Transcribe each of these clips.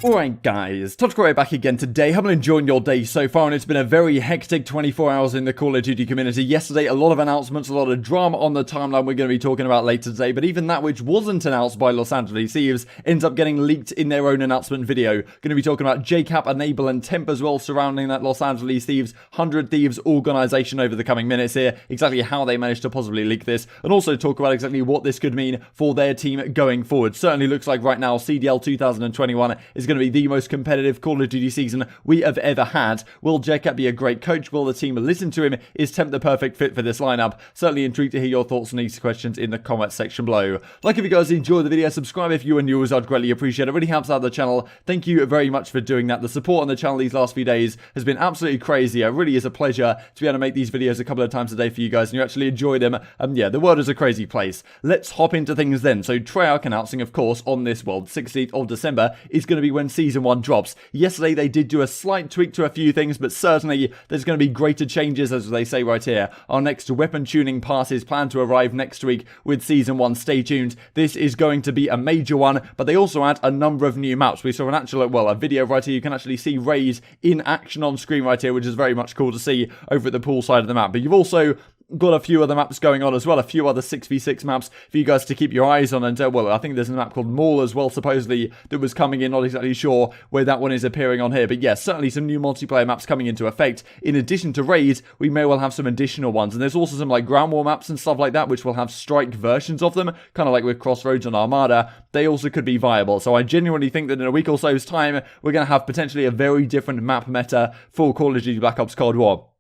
Alright guys, TacticalRab back again today. Hope you're enjoying your day so far, and it's been a very hectic 24 hours in the Call of Duty community. Yesterday, a lot of announcements, a lot of drama on the timeline we're going to be talking about later today, but even that which wasn't announced by Los Angeles Thieves ends up getting leaked in their own announcement video. Going to be talking about JKap, Enable, and Temp as well surrounding that Los Angeles Thieves 100 Thieves organization over the coming minutes here, exactly how they managed to possibly leak this, and also talk about exactly what this could mean for their team going forward. Certainly looks like right now CDL 2021 is going to be the most competitive Call of Duty season we have ever had. Will JKap be a great coach? Will the team listen to him? Is Temp the perfect fit for this lineup? Certainly intrigued to hear your thoughts on these questions in the comment section below. Like if you guys enjoyed the video, subscribe if you are new, as I'd greatly appreciate it. It really helps out the channel. Thank you very much for doing that. The support on the channel these last few days has been absolutely crazy. It really is a pleasure to be able to make these videos a couple of times a day for you guys, and you actually enjoy them. Yeah, the world is a crazy place. Let's hop into things then. So Treyarch announcing, of course, on this world, 16th of December is going to be when Season 1 drops. Yesterday they did do a slight tweak to a few things, but certainly there's going to be greater changes, as they say right here. Our next weapon tuning pass is planned to arrive next week with Season 1. Stay tuned. This is going to be a major one, but they also add a number of new maps. We saw an actual, well, a video right here. You can actually see Raze in action on screen right here, which is very much cool to see over at the pool side of the map. But you've also got a few other maps going on as well, a few other 6v6 maps for you guys to keep your eyes on, and well, I think there's a map called Mall as well, supposedly, that was coming in. Not exactly sure where that one is appearing on here, but yeah, certainly some new multiplayer maps coming into effect. In addition to Raid, we may well have some additional ones, and there's also some like ground war maps and stuff like that, which will have strike versions of them, kind of like with Crossroads and Armada. They also could be viable, so I genuinely think that in a week or so's time, we're going to have potentially a very different map meta for Call of Duty Black Ops Cold War.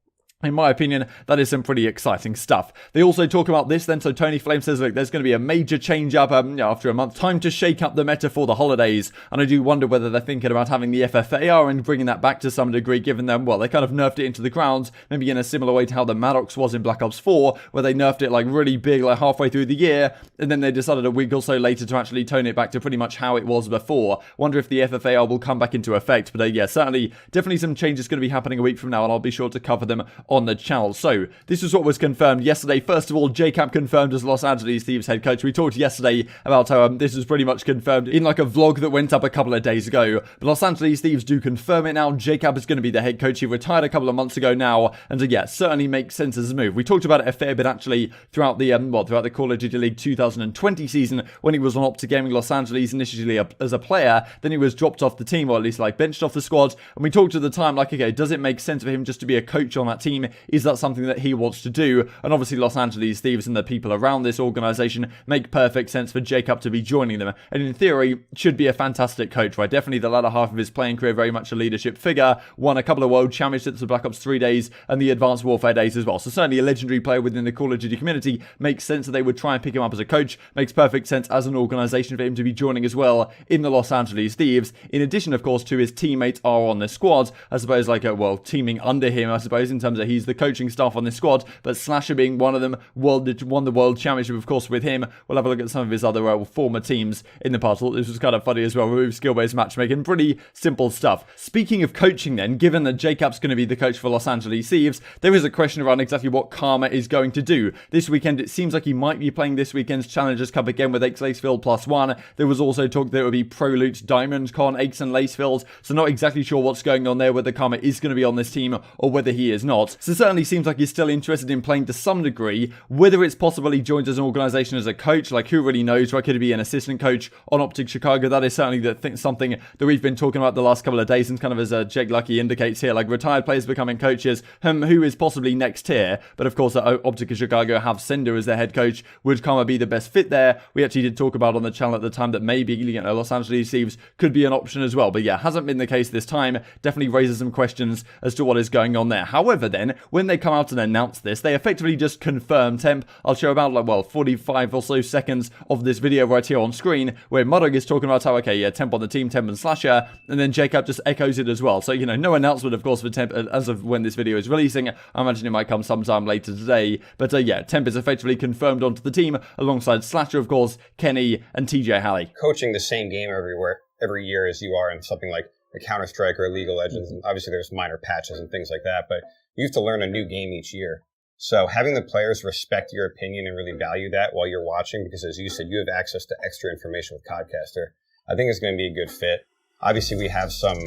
In my opinion, that is some pretty exciting stuff. They also talk about this then, so Tony Flame says, look, there's going to be a major change up after a month. Time to shake up the meta for the holidays. And I do wonder whether they're thinking about having the FFAR and bringing that back to some degree, given them, well, they kind of nerfed it into the ground, maybe in a similar way to how the Maddox was in Black Ops 4, where they nerfed it like really big, like halfway through the year, and then they decided a week or so later to actually tone it back to pretty much how it was before. Wonder if the FFAR will come back into effect, but yeah, certainly, definitely some changes going to be happening a week from now, and I'll be sure to cover them on the channel. So, this is what was confirmed yesterday. First of all, JKap confirmed as Los Angeles Thieves head coach. We talked yesterday about how this was pretty much confirmed in like a vlog that went up a couple of days ago. But Los Angeles Thieves do confirm it now. JKap is going to be the head coach. He retired a couple of months ago now, and so yeah, certainly makes sense as a move. We talked about it a fair bit actually throughout the throughout the Call of Duty League 2020 season when he was on OpTic Gaming Los Angeles initially as a player. Then he was dropped off the team, or at least like benched off the squad. And we talked at the time like, okay, does it make sense for him just to be a coach on that team? Is that something that he wants to do? And obviously Los Angeles Thieves and the people around this organization make perfect sense for JKap to be joining them, and in theory should be a fantastic coach, right? Definitely the latter half of his playing career, very much a leadership figure, won a couple of world championships of Black Ops 3 days and the Advanced Warfare days as well, so certainly a legendary player within the Call of Duty community. Makes sense that they would try and pick him up as a coach. Makes perfect sense as an organization for him to be joining as well in the Los Angeles Thieves, in addition of course to his teammates are on the squad, I suppose, like well, teaming under him, I suppose, in terms of he's the coaching staff on this squad. But Slasher being one of them, won the World Championship, of course, with him. We'll have a look at some of his other former teams in the past. This was kind of funny as well. Remove skill-based matchmaking. Pretty simple stuff. Speaking of coaching then, given that JKap's going to be the coach for Los Angeles Thieves, there is a question around exactly what Karma is going to do. This weekend, it seems like he might be playing this weekend's Challengers Cup again with Aches Lacefield +1. There was also talk that it would be Pro Loot Diamond Con, Aches and Lacefield. So not exactly sure what's going on there, whether Karma is going to be on this team or whether he is not. So certainly seems like he's still interested in playing to some degree. Whether it's possible he joins as an organization as a coach, like who really knows, right? Could he be an assistant coach on OpTic Chicago? That is certainly something that we've been talking about the last couple of days, and kind of as Jake Lucky indicates here, like retired players becoming coaches, who is possibly next here. But of course, OpTic Chicago have Sender as their head coach. Would Karma be the best fit there? We actually did talk about on the channel at the time that maybe, you know, Los Angeles Thieves could be an option as well. But yeah, hasn't been the case this time. Definitely raises some questions as to what is going on there. However, then, when they come out and announce this, they effectively just confirm Temp. I'll show about like, well, 45 or so seconds of this video right here on screen where MattG is talking about how, okay, yeah, Temp on the team, Temp and Slasher, and then JKap just echoes it as well. So, you know, no announcement, of course, for Temp as of when this video is releasing. I imagine it might come sometime later today. But yeah, Temp is effectively confirmed onto the team alongside Slasher, of course, Kenny, and TJ Halley. Coaching the same game every year as you are in something like a Counter-Strike or a League of Legends, and obviously there's minor patches and things like that, but you have to learn a new game each year. So having the players respect your opinion and really value that while you're watching, because as you said, you have access to extra information with Codcaster, I think it's going to be a good fit. Obviously, we have some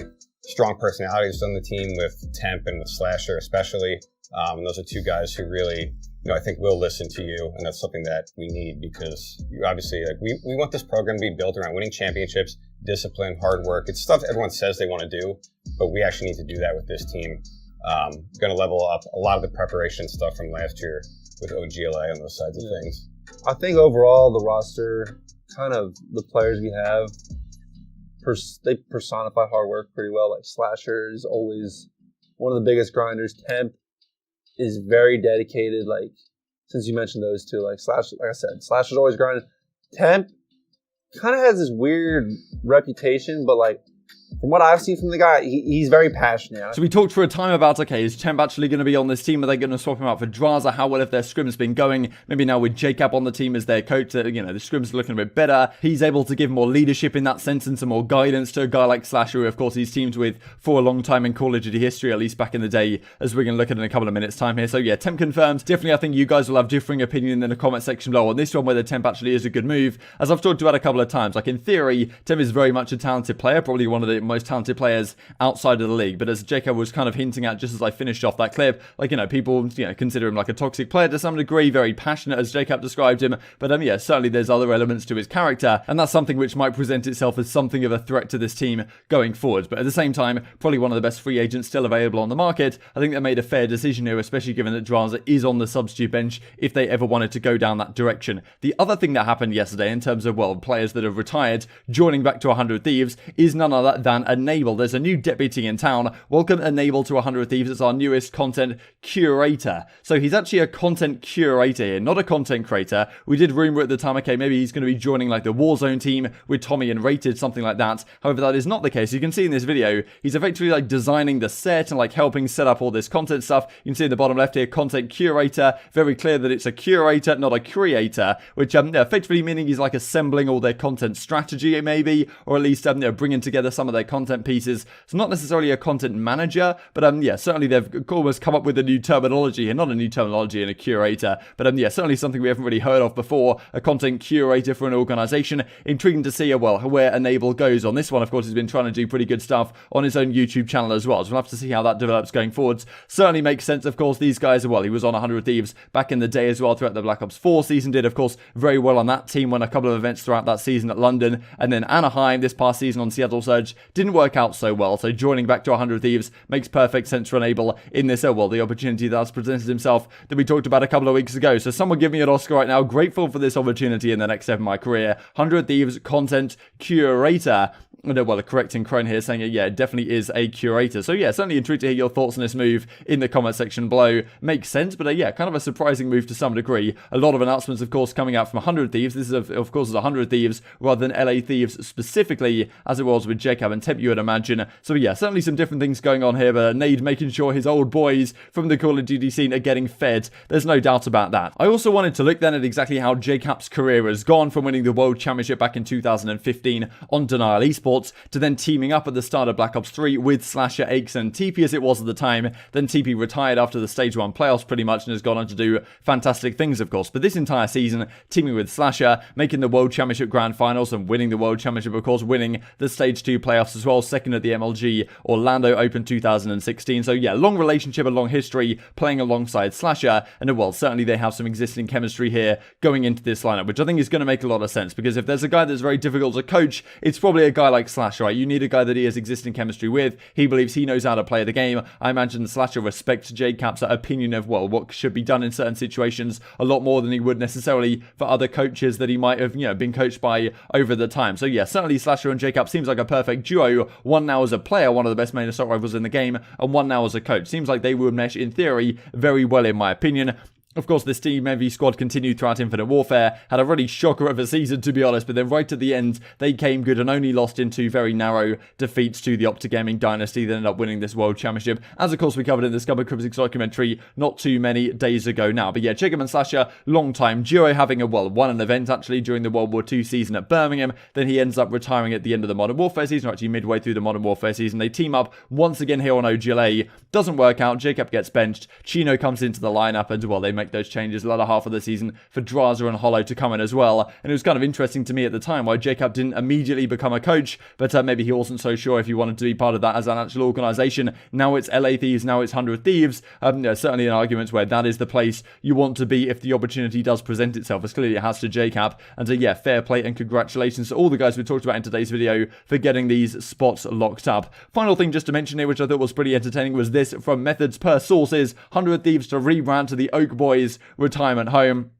strong personalities on the team with Temp and with Slasher especially. Those are two guys who really, I think will listen to you, and that's something that we need because you obviously, we want this program to be built around winning championships, discipline, hard work. It's stuff everyone says they want to do, but we actually need to do that with this team. Going to level up a lot of the preparation stuff from last year with OGLA and those sides of things. I think overall the roster, kind of the players we have, they personify hard work pretty well. Like Slasher is always one of the biggest grinders. Temp is very dedicated. Like, since you mentioned those two, like I said, Slasher's always grinding. Temp kind of has this weird reputation, but like, from what I've seen from the guy, he's very passionate. So we talked for a time about, okay, is Temp actually going to be on this team? Are they going to swap him out for Draza? How well have their scrims been going? Maybe now with JKap on the team as their coach, the scrims are looking a bit better. He's able to give more leadership in that sense and some more guidance to a guy like Slasher, who of course he's teamed with for a long time in Call of Duty history, at least back in the day, as we're going to look at in a couple of minutes time here. So yeah, Temp confirmed. Definitely I think you guys will have differing opinion in the comment section below on this one, whether Temp actually is a good move. As I've talked about a couple of times, like in theory, Temp is very much a talented player, probably one of the most talented players outside of the league, but as JKap was kind of hinting at just as I finished off that clip, like, people, consider him like a toxic player to some degree, very passionate as JKap described him, but certainly there's other elements to his character, and that's something which might present itself as something of a threat to this team going forward, but at the same time, probably one of the best free agents still available on the market. I think they made a fair decision here, especially given that Draza is on the substitute bench if they ever wanted to go down that direction. The other thing that happened yesterday in terms of, players that have retired joining back to 100 Thieves is none other than Enable. There's a new deputy in town. Welcome Enable to 100 Thieves. It's our newest content curator. So he's actually a content curator here, not a content creator. We did rumor at the time, okay, maybe he's going to be joining like the Warzone team with Tommy and Rated, something like that. However, that is not the case. You can see in this video, he's effectively like designing the set and like helping set up all this content stuff. You can see in the bottom left here, content curator. Very clear that it's a curator, not a creator, which effectively meaning he's like assembling all their content strategy maybe, or at least bringing together some of their content pieces. It's not necessarily a content manager, but certainly they've almost come up with a new terminology here, not a new terminology in a curator, but certainly something we haven't really heard of before, a content curator for an organization. Intriguing to see where Enable goes on this one. Of course, he's been trying to do pretty good stuff on his own YouTube channel as well, so we'll have to see how that develops going forwards. Certainly makes sense, of course, these guys he was on 100 Thieves back in the day as well throughout the Black Ops 4 season, did of course very well on that team, won a couple of events throughout that season at London, and then Anaheim this past season on Seattle Surge didn't work out so well, so joining back to 100 Thieves makes perfect sense for Enable in this, the opportunity that's presented himself that we talked about a couple of weeks ago. So someone give me an Oscar right now. Grateful for this opportunity in the next step of my career. 100 Thieves content curator. Correcting Crone here, saying it definitely is a curator. So certainly intrigued to hear your thoughts on this move in the comment section below. Makes sense, but kind of a surprising move to some degree. A lot of announcements, of course, coming out from 100 Thieves. This is, of course, 100 Thieves rather than LA Thieves specifically, as it was with JKap and Temp, you would imagine. So certainly some different things going on here, but Nade making sure his old boys from the Call of Duty scene are getting fed. There's no doubt about that. I also wanted to look then at exactly how JKap's career has gone from winning the World Championship back in 2015 on Denial Esports to then teaming up at the start of Black Ops 3 with Slasher, Aches and TP as it was at the time. Then TP retired after the Stage 1 playoffs pretty much and has gone on to do fantastic things, of course. But this entire season, teaming with Slasher, making the World Championship Grand Finals and winning the World Championship, of course, winning the Stage 2 playoffs as well, second at the MLG Orlando Open 2016. So long relationship, a long history, playing alongside Slasher, and certainly they have some existing chemistry here going into this lineup, which I think is going to make a lot of sense, because if there's a guy that's very difficult to coach, it's probably a guy like Slasher, right? You need a guy that he has existing chemistry with. He believes he knows how to play the game. I imagine Slasher respects JKap's opinion of, what should be done in certain situations a lot more than he would necessarily for other coaches that he might have, been coached by over the time. So certainly Slasher and JKap seems like a perfect duo. One now as a player, one of the best main assault rifles in the game, and one now as a coach. Seems like they would mesh in theory very well in my opinion. Of course, this Team MV squad continued throughout Infinite Warfare, had a really shocker of a season, to be honest, but then right at the end, they came good and only lost in two very narrow defeats to the OpTic Gaming Dynasty. They ended up winning this World Championship, as of course we covered in the Scump and Cryptic documentary not too many days ago now. But JKap and Slasher, long-time duo, having won an event actually during the World War II season at Birmingham. Then he ends up retiring at the end of the Modern Warfare season, or actually midway through the Modern Warfare season. They team up once again here on OGLA. Doesn't work out. JKap gets benched. Chino comes into the lineup, and they make make those changes the latter half of the season for Draza and Hollow to come in as well. And it was kind of interesting to me at the time why JKap didn't immediately become a coach, but maybe he wasn't so sure if he wanted to be part of that as an actual organisation. Now it's LA Thieves, now it's 100 Thieves. Certainly an argument where that is the place you want to be if the opportunity does present itself, as clearly it has to JKap. And yeah, fair play and congratulations to all the guys we talked about in today's video for getting these spots locked up. Final thing just to mention here, which I thought was pretty entertaining, was this from Methods Per Sources: 100 Thieves to rebrand to the Oak Boys retirement home.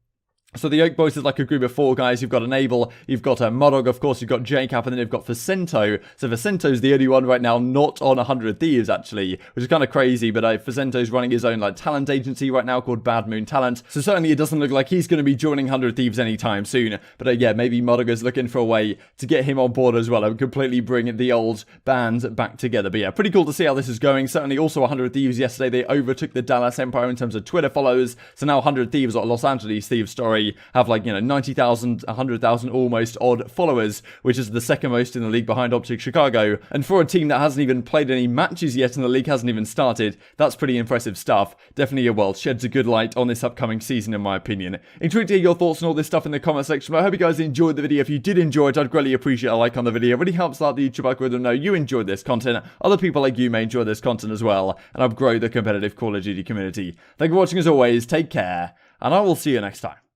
So the Oak Boys is like a group of 4 guys. You've got Enable, you've got MattG, of course, you've got JKap, and then you've got Facento. So Facento's the only one right now not on 100 Thieves, actually, which is kind of crazy, but Facento's running his own like talent agency right now called Bad Moon Talent. So certainly it doesn't look like he's going to be joining 100 Thieves anytime soon. But yeah, maybe MattG is looking for a way to get him on board as well and completely bring the old band back together. But yeah, pretty cool to see how this is going. Certainly also 100 Thieves yesterday, they overtook the Dallas Empire in terms of Twitter followers. So now 100 Thieves, or Los Angeles Thieves story, have like, 90,000, 100,000 almost odd followers, which is the second most in the league behind OpTic Chicago. And for a team that hasn't even played any matches yet and the league hasn't even started, that's pretty impressive stuff. Definitely sheds a good light on this upcoming season, in my opinion. Intrigued to hear your thoughts on all this stuff in the comment section. But I hope you guys enjoyed the video. If you did enjoy it, I'd greatly appreciate a like on the video. It really helps out the YouTube algorithm know you enjoyed this content. Other people like you may enjoy this content as well, and help grow the competitive Call of Duty community. Thank you for watching as always, take care, and I will see you next time.